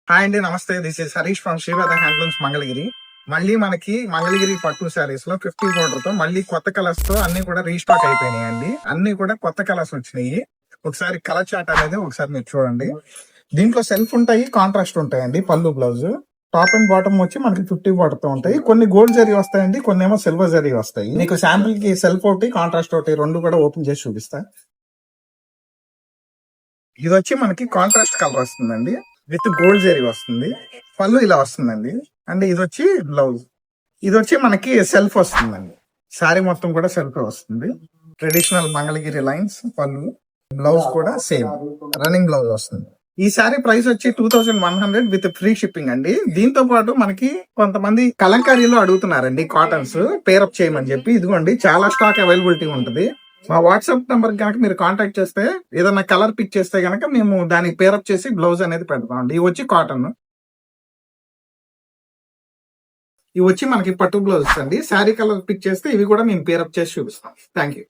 Hi అండి, నమస్తే. This is Harish from Sri Veda handlooms Mangalagiri. మళ్ళీ మనకి మంగళగిరి పట్టు శారీస్ లో 50 బోర్డర్ తో మళ్ళీ కొత్త కలర్స్ తో అన్ని కూడా రీస్టాక్ అయిపోయినాయండి. అన్ని కూడా కొత్త కలర్స్ వచ్చినాయి. ఒకసారి కలర్ చార్ట్ అనేది ఒకసారి మీరు చూడండి. దీంట్లో సెల్ఫ్ ఉంటాయి, కాంట్రాస్ట్ ఉంటాయండి. పళ్ళు బ్లౌజ్ టాప్ అండ్ బాటమ్ వచ్చి మనకి 50 బోర్డర్ తో ఉంటాయి. కొన్ని గోల్డ్ జరీ వస్తాయండి, కొన్ని ఏమో సిల్వర్ జరీ వస్తాయి. మీకు శాంపుల్ కి సెల్ఫ్ ఒకటి, కాంట్రాస్ట్ ఒకటి రెండు కూడా ఓపెన్ చేసి చూపిస్తా. ఇది వచ్చి మనకి కాంట్రాస్ట్ కలర్ వస్తుందండి, విత్ గోల్డ్ జరీ వస్తుంది. పళ్ళు ఇలా వస్తుందండి. అండ్ ఇది వచ్చి బ్లౌజ్. ఇది వచ్చి మనకి సెల్ఫ్ వస్తుందండి. శారీ మొత్తం కూడా సెల్ఫ్ వస్తుంది. Traditional Mangalagiri lines. పళ్ళు బ్లౌజ్ కూడా సేమ్ రన్నింగ్ బ్లౌజ్ వస్తుంది. ఈ శారీ ప్రైస్ వచ్చి 2100 విత్ ఫ్రీ షిప్పింగ్ అండి. దీంతో పాటు మనకి కొంతమంది కలంకారీలో అడుగుతున్నారండి కాటన్స్ పేరప్ చేయమని చెప్పి. ఇదిగోండి, చాలా స్టాక్ అవైలబిలిటీ ఉంటుంది. మా వాట్సాప్ నంబర్ కనుక మీరు కాంటాక్ట్ చేస్తే, ఏదైనా కలర్ పిక్ చేస్తే కనుక మేము దానికి పేరప్ చేసి బ్లౌజ్ అనేది పెడతాం అండి. ఇవి వచ్చి కాటన్. ఇవి వచ్చి మనకి పట్టు బ్లౌజ్ అండి. శారీ కలర్ పిక్ చేస్తే ఇవి కూడా మేము పేరప్ చేసి చూపిస్తాం. Thank you.